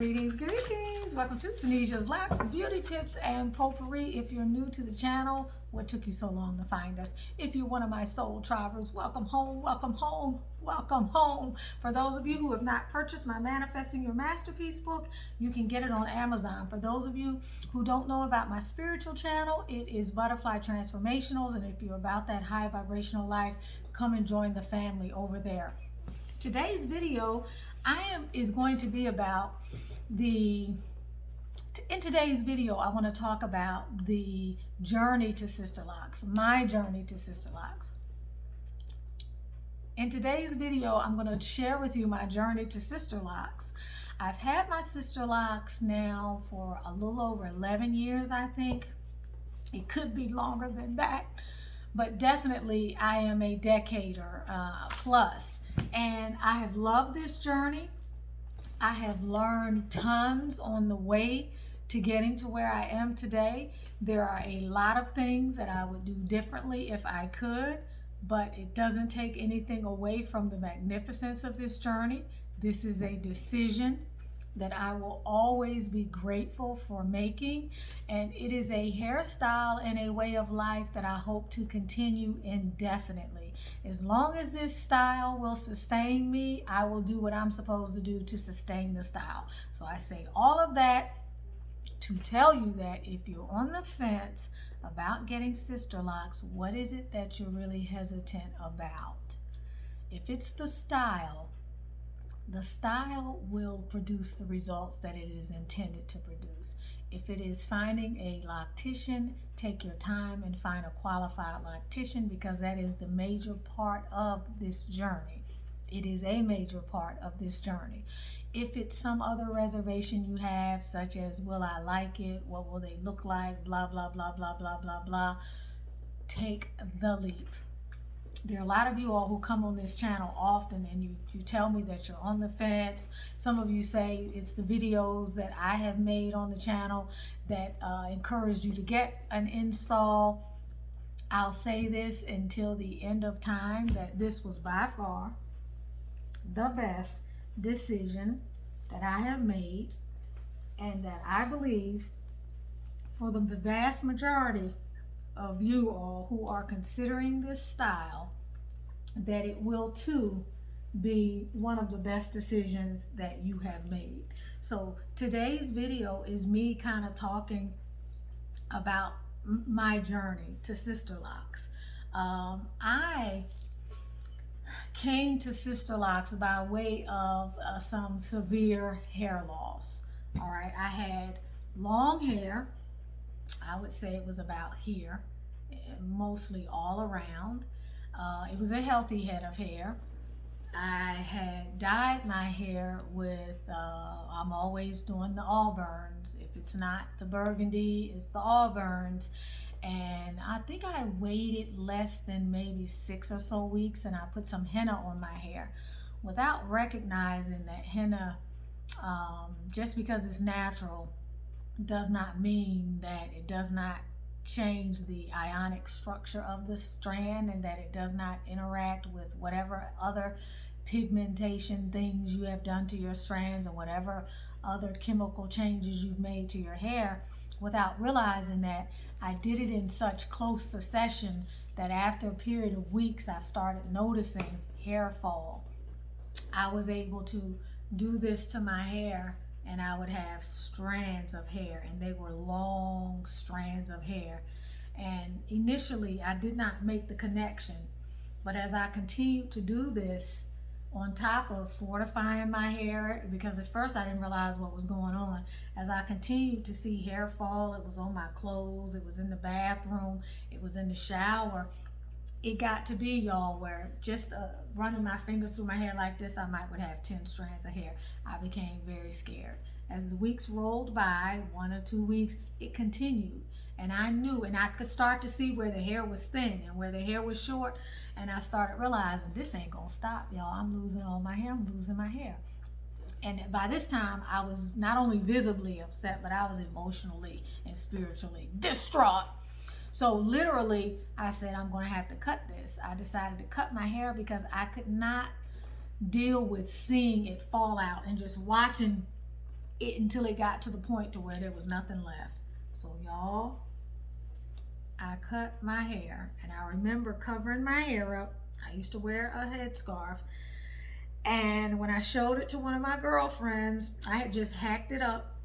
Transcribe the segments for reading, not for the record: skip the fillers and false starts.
Greetings. Welcome to Tunisia's Locs, beauty tips and potpourri. If you're new to the channel, what took you so long to find us? If you're one of my soul travelers, welcome home, welcome home, welcome home. For those of you who have not purchased my Manifesting Your Masterpiece book, you can get it on Amazon. For those of you who don't know about my spiritual channel, it is Butterfly Transformationals. And if you're about that high vibrational life, come and join the family over there. Today's video is going to be about in today's video, I want to talk about the journey to Sisterlocks, my journey to Sisterlocks. In today's video, I'm going to share with you my journey to Sisterlocks. I've had my Sisterlocks now for a little over 11 years, I think. It could be longer than that, but definitely I am a decade or plus. And I have loved this journey. I have learned tons on the way to getting to where I am today. There are a lot of things that I would do differently if I could, but it doesn't take anything away from the magnificence of this journey. This is a decision that I will always be grateful for making, and it is a hairstyle and a way of life that I hope to continue indefinitely. As long as this style will sustain me, I will do what I'm supposed to do to sustain the style. So I say all of that to tell you that if you're on the fence about getting Sisterlocks, what is it that you're really hesitant about? If it's the style will produce the results that it is intended to produce. If it is finding a loctician, take your time and find a qualified loctician, because that is the major part of this journey. It is a major part of this journey. If it's some other reservation you have, such as, will I like it? What will they look like? Blah, blah, blah, blah, blah, blah, blah. Take the leap. There are a lot of you all who come on this channel often, and you tell me that you're on the fence. Some of you say it's the videos that I have made on the channel that encourage you to get an install. I'll say this until the end of time, that this was by far the best decision that I have made, and that I believe for the vast majority of you all who are considering this style, that it will too be one of the best decisions that you have made. So today's video is me kind of talking about my journey to Sisterlocks. I came to Sisterlocks by way of some severe hair loss. All right, I had long hair. I would say it was about here, mostly all around. It was a healthy head of hair. I had dyed my hair with, I'm always doing the auburns. If it's not the burgundy, it's the auburns. And I think I waited less than maybe 6 or so weeks, and I put some henna on my hair without recognizing that henna, just because it's natural, does not mean that it does not change the ionic structure of the strand, and that it does not interact with whatever other pigmentation things you have done to your strands, and whatever other chemical changes you've made to your hair, without realizing that I did it in such close succession that after a period of weeks I started noticing hair fall. I was able to do this to my hair, and I would have strands of hair, and they were long strands of hair. And initially I did not make the connection, but as I continued to do this, on top of fortifying my hair, because at first I didn't realize what was going on, as I continued to see hair fall, it was on my clothes, it was in the bathroom, it was in the shower. It got to be, y'all, where just running my fingers through my hair like this, I would have 10 strands of hair. I became very scared. As the weeks rolled by, 1 or 2 weeks, it continued. And I knew, and I could start to see where the hair was thin and where the hair was short. And I started realizing, this ain't gonna stop, y'all. I'm losing all my hair, I'm losing my hair. And by this time, I was not only visibly upset, but I was emotionally and spiritually distraught. So literally, I said, I'm going to have to cut this. I decided to cut my hair because I could not deal with seeing it fall out and just watching until it got to the point to where there was nothing left. So y'all, I cut my hair, and I remember covering my hair up. I used to wear a headscarf, and when I showed it to one of my girlfriends, I had just hacked it up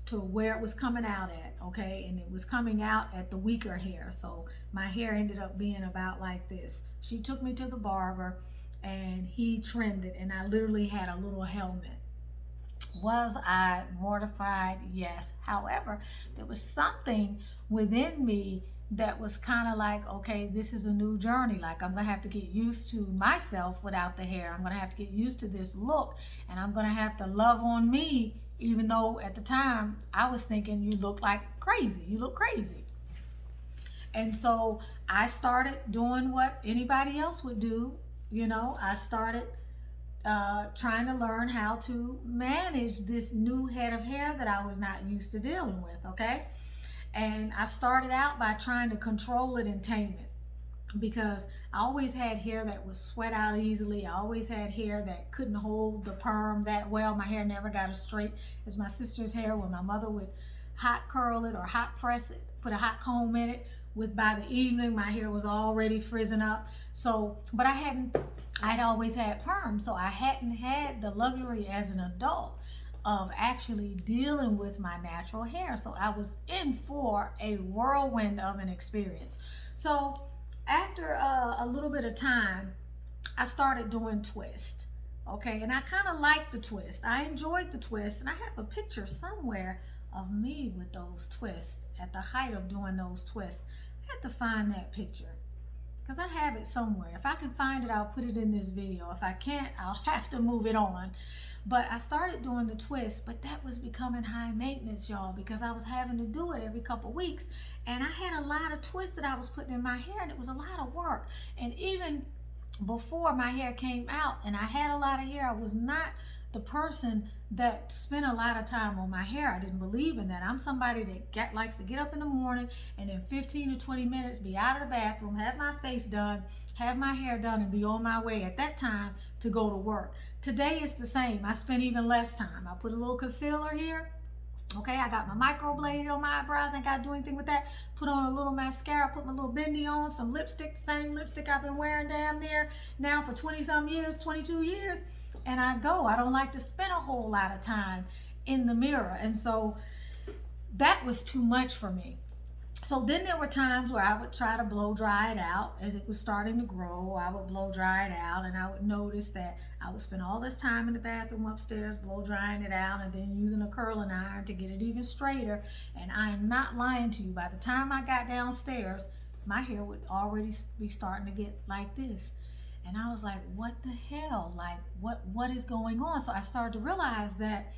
to where it was coming out at, okay? And it was coming out at the weaker hair, so my hair ended up being about like this. She took me to the barber, and he trimmed it, and I literally had a little helmet. Was I mortified? Yes. However, there was something within me that was kind of like, okay, this is a new journey. Like, I'm gonna have to get used to myself without the hair. I'm gonna have to get used to this look, and I'm gonna have to love on me, even though at the time I was thinking, you look like crazy. You look crazy. And so I started doing what anybody else would do. You know, I started trying to learn how to manage this new head of hair that I was not used to dealing with, okay? And I started out by trying to control it and tame it, because I always had hair that would sweat out easily. I always had hair that couldn't hold the perm that well. My hair never got as straight as my sister's hair, when my mother would hot curl it or hot press it, put a hot comb in it. By the evening, my hair was already frizzing up. So, but I'd always had perm, so I hadn't had the luxury as an adult of actually dealing with my natural hair. So I was in for a whirlwind of an experience. So after a little bit of time, I started doing twist, okay? And I kind of liked the twist. I enjoyed the twist, and I have a picture somewhere of me with those twists at the height of doing those twists. I had to find that picture, because I have it somewhere. If I can find it, I'll put it in this video. If I can't, I'll have to move it on. But I started doing the twist, but that was becoming high maintenance, y'all, because I was having to do it every couple weeks. And I had a lot of twists that I was putting in my hair, and it was a lot of work. And even before my hair came out and I had a lot of hair, I was not the person that spent a lot of time on my hair. I didn't believe in that. I'm somebody that likes to get up in the morning and in 15 to 20 minutes be out of the bathroom, have my face done, have my hair done, and be on my way at that time to go to work. Today it's the same. I spend even less time. I put a little concealer here. Okay, I got my microbladed on my eyebrows. I ain't got to do anything with that. Put on a little mascara, put my little bendy on, some lipstick, same lipstick I've been wearing damn near now for 20-some years, 22 years. And I go. I don't like to spend a whole lot of time in the mirror. And so that was too much for me. So then there were times where I would try to blow dry it out as it was starting to grow. I would blow dry it out, and I would notice that I would spend all this time in the bathroom upstairs blow drying it out, and then using a curling iron to get it even straighter. And I am not lying to you. By the time I got downstairs, my hair would already be starting to get like this. And I was like, what the hell? Like, what is going on? So I started to realize that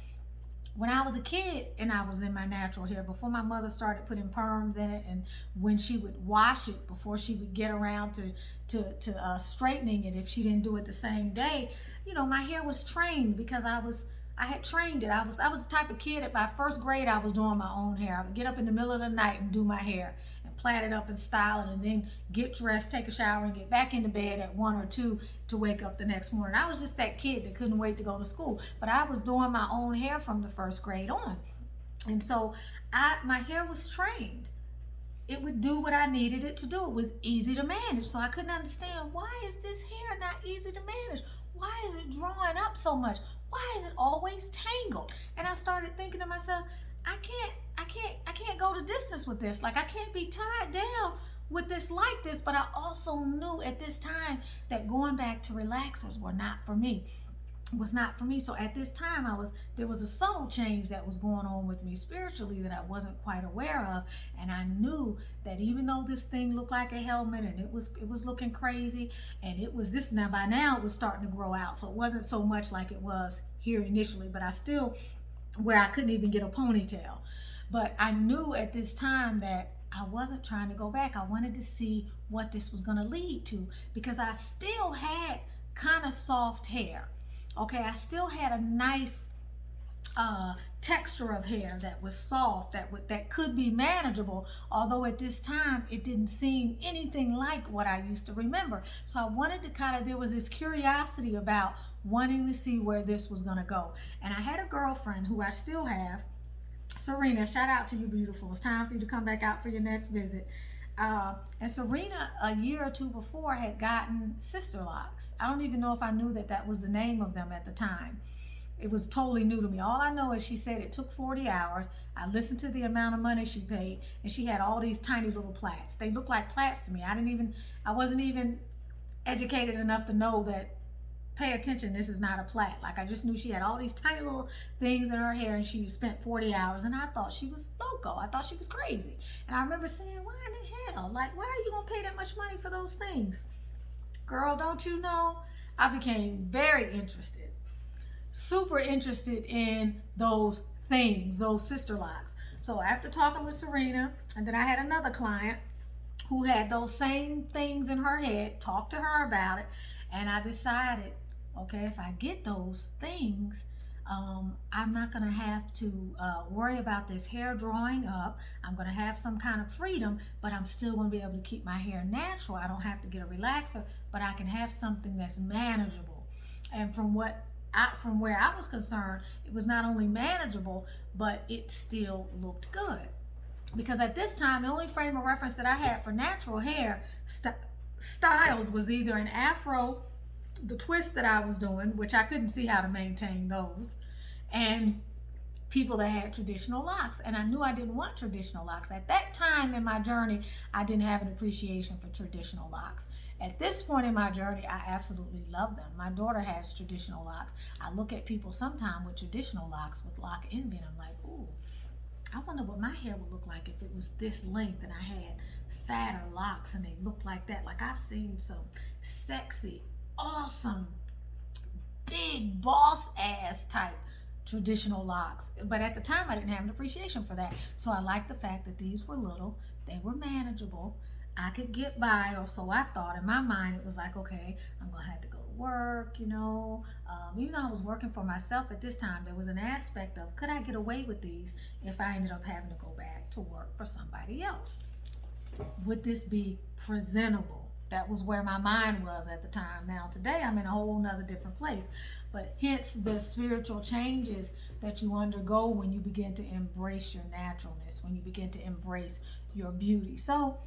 when I was a kid and I was in my natural hair, before my mother started putting perms in it, and when she would wash it before she would get around to straightening it, if she didn't do it the same day, you know, my hair was trained because I had trained it. I was the type of kid, at my first grade, I was doing my own hair. I would get up in the middle of the night and do my hair and plait it up and style it, and then get dressed, take a shower, and get back into bed at 1 or 2 to wake up the next morning. I was just that kid that couldn't wait to go to school. But I was doing my own hair from the first grade on. And so my hair was trained. It would do what I needed it to do. It was easy to manage. So I couldn't understand, why is this hair not easy to manage? Why is it drawing up so much? Why is it always tangled? And I started thinking to myself, I can't go the distance with this. Like, I can't be tied down with this like this. But I also knew at this time that going back to relaxers was not for me. So at this time, there was a subtle change that was going on with me spiritually that I wasn't quite aware of. And I knew that even though this thing looked like a helmet, and it was looking crazy, and it was this, now by now it was starting to grow out. So it wasn't so much like it was here initially, but I still, where I couldn't even get a ponytail. But I knew at this time that I wasn't trying to go back. I wanted to see what this was going to lead to, because I still had kind of soft hair. Okay, I still had a nice texture of hair that was soft, that could be manageable, although at this time it didn't seem anything like what I used to remember. So I wanted to there was this curiosity about wanting to see where this was going to go. And I had a girlfriend who I still have, Serena. Shout out to you, beautiful. It's time for you to come back out for your next visit. And Serena, a year or two before, had gotten Sisterlocks. I don't even know if I knew that that was the name of them at the time. It was totally new to me. All I know is she said it took 40 hours. I listened to the amount of money she paid, and she had all these tiny little plaits. They looked like plaits to me. I wasn't even educated enough to know that, pay attention, this is not a plait. Like, I just knew she had all these tiny little things in her hair, and she spent 40 hours, and I thought she was loco. I thought she was crazy. And I remember saying, why in the hell? Like, why are you gonna pay that much money for those things? Girl, don't you know? I became very interested. Super interested in those things, those Sisterlocks. So after talking with Serena, and then I had another client who had those same things in her head, talked to her about it, and I decided, okay, if I get those things, I'm not going to have to worry about this hair drawing up. I'm going to have some kind of freedom, but I'm still going to be able to keep my hair natural. I don't have to get a relaxer, but I can have something that's manageable. And from where I was concerned, it was not only manageable, but it still looked good. Because at this time, the only frame of reference that I had for natural hair styles was either an afro, the twist that I was doing, which I couldn't see how to maintain those, and people that had traditional locks. And I knew I didn't want traditional locks. At that time in my journey, I didn't have an appreciation for traditional locks. At this point in my journey, I absolutely love them. My daughter has traditional locks. I look at people sometime with traditional locks with lock envy, and I'm like, ooh, I wonder what my hair would look like if it was this length and I had fatter locks and they look like that. Like, I've seen some sexy, awesome, big boss ass type traditional locks. But at the time, I didn't have an appreciation for that. So I liked the fact that these were little, they were manageable. I could get by, or so I thought. In my mind, it was like, okay, I'm gonna have to go to work, you know. Even though I was working for myself at this time, there was an aspect of, could I get away with these if I ended up having to go back to work for somebody else? Would this be presentable? That was where my mind was at the time. Now today, I'm in a whole nother different place. But hence the spiritual changes that you undergo when you begin to embrace your naturalness, when you begin to embrace your beauty. So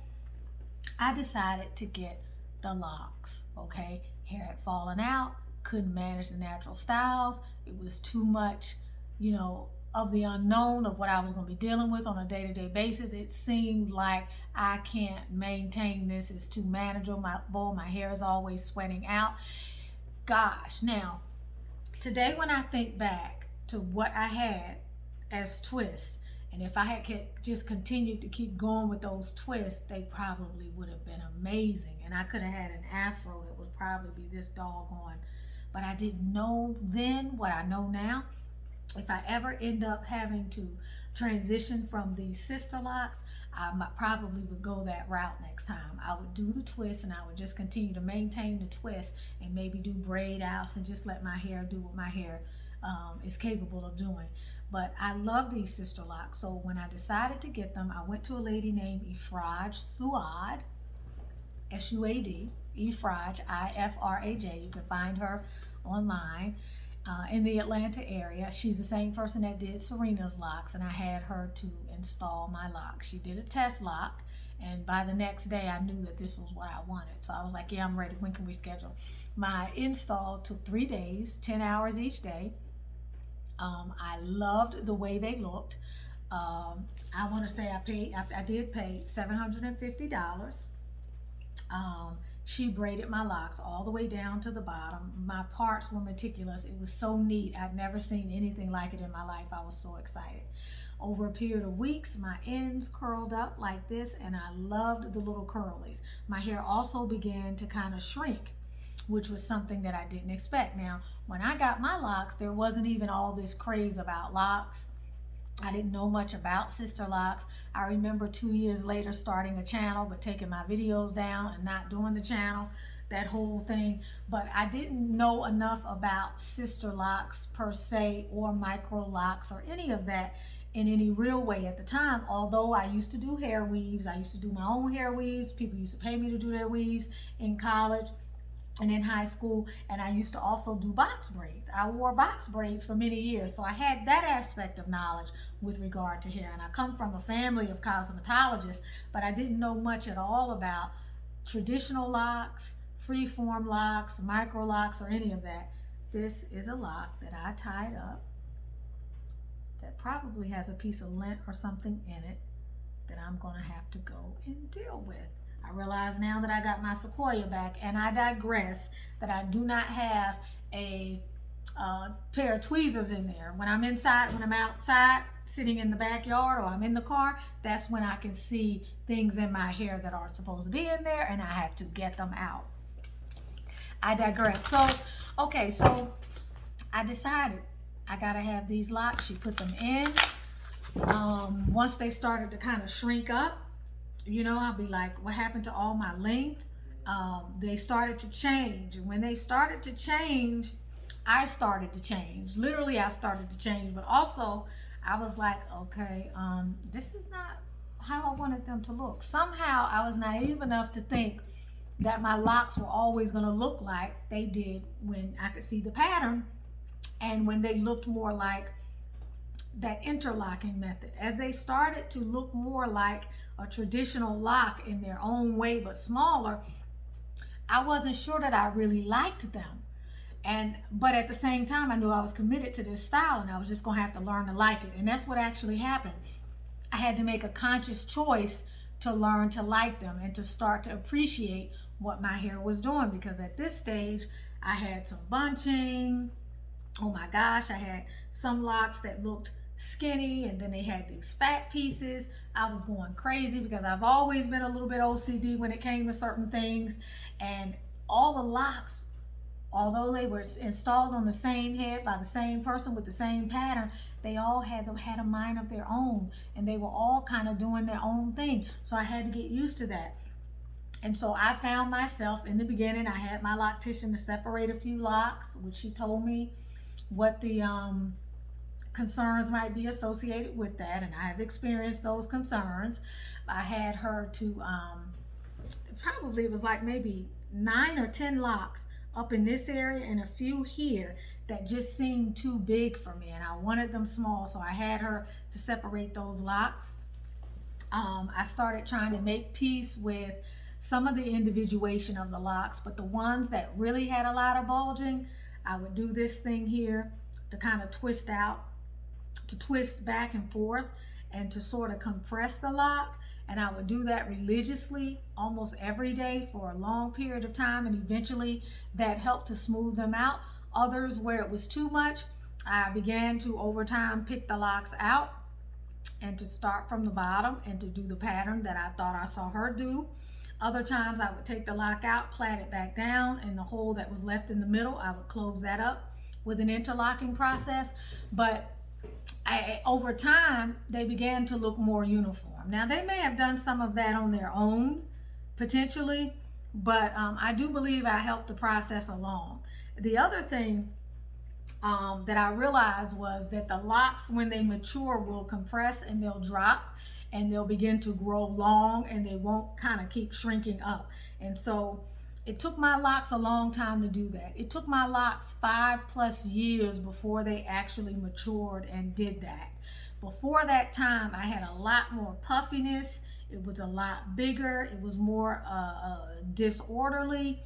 I decided to get the locks, okay? Hair had fallen out, couldn't manage the natural styles. It was too much, you know, of the unknown of what I was going to be dealing with on a day-to-day basis. It seemed like I can't maintain this. It's too manageable. My hair is always sweating out. Gosh, now, today when I think back to what I had as twists, and if I had just continued to keep going with those twists, they probably would have been amazing. And I could have had an afro that would probably be this doggone. But I didn't know then what I know now. If I ever end up having to transition from these Sisterlocks, I probably would go that route next time. I would do the twist, and I would just continue to maintain the twist and maybe do braid outs and just let my hair do what my hair is capable of doing. But I love these Sisterlocks. So when I decided to get them, I went to a lady named Ifraj Suad, S-U-A-D, Ifraj, I-F-R-A-J. You can find her online in the Atlanta area. She's the same person that did Serena's locks, and I had her to install my locks. She did a test lock, and by the next day, I knew that this was what I wanted. So I was like, yeah, I'm ready. When can we schedule? My install took 3 days, 10 hours each day. I loved the way they looked. I want to say I did pay $750. She braided my locks all the way down to the bottom. My parts were meticulous. It was so neat. I'd never seen anything like it in my life. I was so excited. Over a period of weeks, my ends curled up like this, and I loved the little curlies. My hair also began to kind of shrink, which was something that I didn't expect. Now, when I got my locks, there wasn't even all this craze about locks. I didn't know much about Sisterlocks. I remember 2 years later starting a channel, but taking my videos down and not doing the channel, that whole thing. But I didn't know enough about Sisterlocks per se, or Microlocks, or any of that in any real way at the time. Although I used to do hair weaves, I used to do my own hair weaves. People used to pay me to do their weaves in college. and in high school, and I used to also do box braids. I wore box braids for many years, so I had that aspect of knowledge with regard to hair. And I come from a family of cosmetologists, but I didn't know much at all about traditional locks, freeform locks, micro locks, or any of that. This is a lock that I tied up that probably has a piece of lint or something in it that I'm gonna have to go and deal with. I realize now that I got my Sequoia back, and I digress, that I do not have a pair of tweezers in there. When I'm outside, sitting in the backyard, or I'm in the car, that's when I can see things in my hair that aren't supposed to be in there, and I have to get them out. I digress. So, okay, so I decided I gotta have these locks. She put them in. Once they started to kind of shrink up, you know, I'll be like, what happened to all my length? They started to change. And when they started to change, I started to change. Literally, I started to change. But also, I was like, okay, this is not how I wanted them to look. Somehow, I was naive enough to think that my locks were always going to look like they did when I could see the pattern, and when they looked more like that interlocking method. As they started to look more like a traditional lock in their own way, but smaller, I wasn't sure that I really liked them. But at the same time, I knew I was committed to this style, and I was just gonna have to learn to like it. And that's what actually happened. I had to make a conscious choice to learn to like them and to start to appreciate what my hair was doing, because at this stage, I had some bunching. Oh my gosh, I had some locks that looked skinny, and then they had these fat pieces. I was going crazy because I've always been a little bit OCD when it came to certain things. And all the locks, although they were installed on the same head by the same person with the same pattern, they all had a mind of their own, and they were all kind of doing their own thing. So I had to get used to that. And so I found myself, in the beginning, I had my loctician to separate a few locks, which she told me what the concerns might be associated with that, and I have experienced those concerns. I had her to probably, it was like maybe 9 or 10 locks up in this area and a few here that just seemed too big for me, and I wanted them small, so I had her to separate those locks. I started trying to make peace with some of the individuation of the locks, but the ones that really had a lot of bulging, I would do this thing here to kind of twist out, to twist back and forth, and to sort of compress the lock. And I would do that religiously almost every day for a long period of time, and eventually that helped to smooth them out. Others, where it was too much, I began to over time pick the locks out and to start from the bottom and to do the pattern that I thought I saw her do. Other times I would take the lock out, plait it back down, and the hole that was left in the middle, I would close that up with an interlocking process. But over time, they began to look more uniform. Now, they may have done some of that on their own, potentially, but I do believe I helped the process along. The other thing that I realized was that the locks, when they mature, will compress and they'll drop, and they'll begin to grow long, and they won't kind of keep shrinking up. And so it took my locks a long time to do that. It took my locks 5+ years before they actually matured and did that. Before that time, I had a lot more puffiness. It was a lot bigger. It was more disorderly.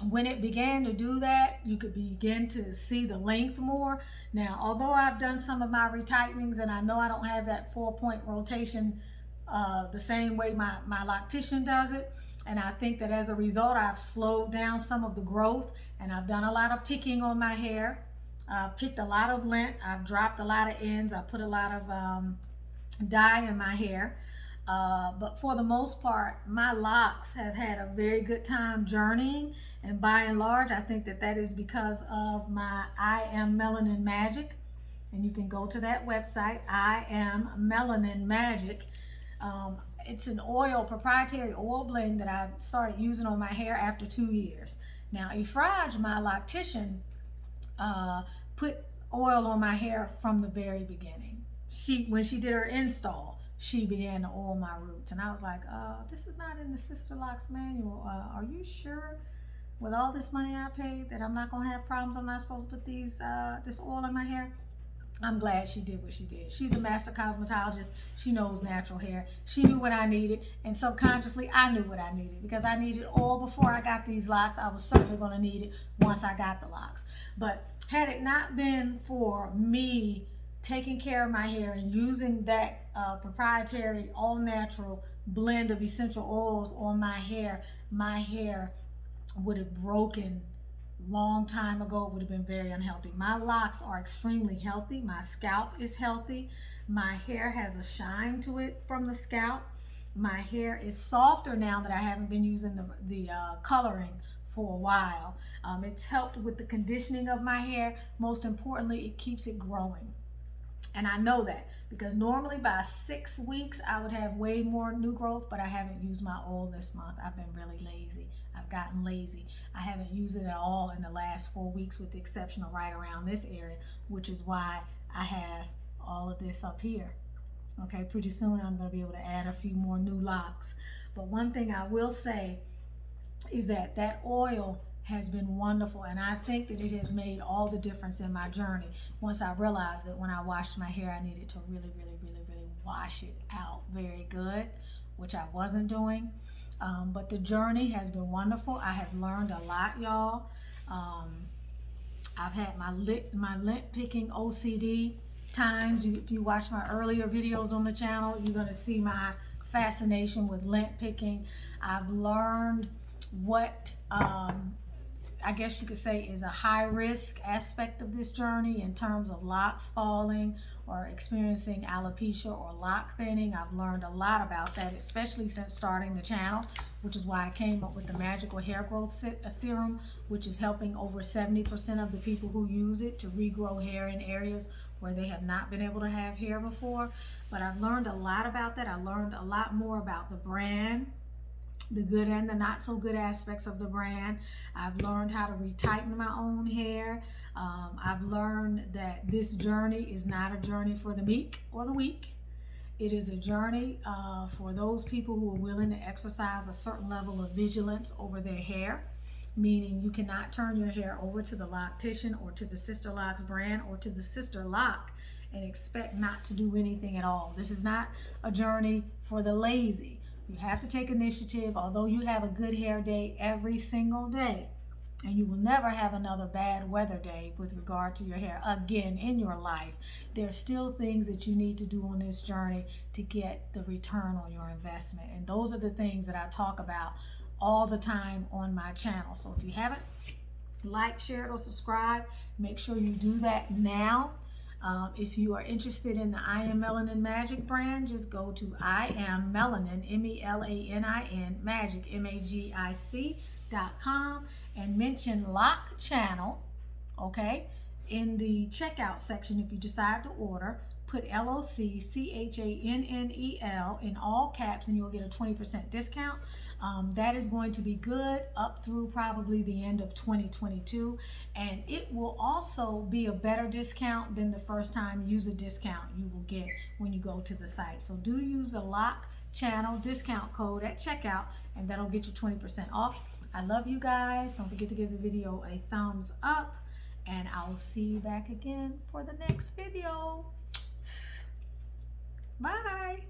When it began to do that, you could begin to see the length more. Now, although I've done some of my retightenings, and I know I don't have that 4-point rotation the same way my loctician does it, and I think that as a result, I've slowed down some of the growth, and I've done a lot of picking on my hair. I've picked a lot of lint. I've dropped a lot of ends. I put a lot of dye in my hair. But for the most part, my locks have had a very good time journeying, and by and large, I think that that is because of my I Am Melanin Magic, and you can go to that website, I Am Melanin Magic. It's an oil, proprietary oil blend that I started using on my hair after 2 years. Now, Efraj, my loctician, put oil on my hair from the very beginning. When she did her install, she began to oil my roots, and I was like, this is not in the Sisterlocks manual. Are you sure? with all this money I paid, that I'm not gonna have problems. I'm not supposed to put these this oil in my hair. I'm glad she did what she did. She's a master cosmetologist. She knows natural hair. She knew what I needed, and subconsciously I knew what I needed, because I needed oil before I got these locks. I was certainly going to need it once I got the locks. But had it not been for me taking care of my hair and using that proprietary all natural blend of essential oils on my hair would have broken long time ago. It would have been very unhealthy. My locks are extremely healthy. My scalp is healthy. My hair has a shine to it from the scalp. My hair is softer now that I haven't been using the coloring for a while. It's helped with the conditioning of my hair. Most importantly, it keeps it growing. And I know that because normally by 6 weeks I would have way more new growth, but I haven't used my oil this month. I've been really lazy. I've gotten lazy. I haven't used it at all in the last 4 weeks, with the exception of right around this area, which is why I have all of this up here. Okay, pretty soon I'm going to be able to add a few more new locks. But one thing I will say is that that oil has been wonderful, and I think that it has made all the difference in my journey. Once I realized that when I washed my hair, I needed to really wash it out very good, which I wasn't doing. But the journey has been wonderful. I have learned a lot, y'all. I've had my lint picking OCD times. If you watch my earlier videos on the channel, you're going to see my fascination with lint picking. I've learned what I guess you could say is a high risk aspect of this journey in terms of locks falling or experiencing alopecia or lock thinning. I've learned a lot about that, especially since starting the channel, which is why I came up with the magical hair growth serum, which is helping over 70% of the people who use it to regrow hair in areas where they have not been able to have hair before. But I've learned a lot about that. I learned a lot more about the brand, the good and the not so good aspects of the brand. I've learned how to retighten my own hair. I've learned that this journey is not a journey for the meek or the weak. It is a journey for those people who are willing to exercise a certain level of vigilance over their hair, meaning you cannot turn your hair over to the Loctician or to the Sisterlocks brand or to the Sisterlock and expect not to do anything at all. This is not a journey for the lazy. You have to take initiative. Although you have a good hair day every single day, and you will never have another bad weather day with regard to your hair again in your life, there are still things that you need to do on this journey to get the return on your investment. And those are the things that I talk about all the time on my channel. So if you haven't liked, shared, or subscribed, make sure you do that now. If you are interested in the I Am Melanin Magic brand, just go to I Am Melanin, MELANIN, Magic, MAGIC.com, and mention Lock Channel, okay, in the checkout section. If you decide to order, put LOCCHANNEL in all caps, and you'll get a 20% discount. That is going to be good up through probably the end of 2022, and it will also be a better discount than the first time user discount you will get when you go to the site. So do use the Lock Channel discount code at checkout, and that'll get you 20% off. I love you guys. Don't forget to give the video a thumbs up, and I'll see you back again for the next video. Bye.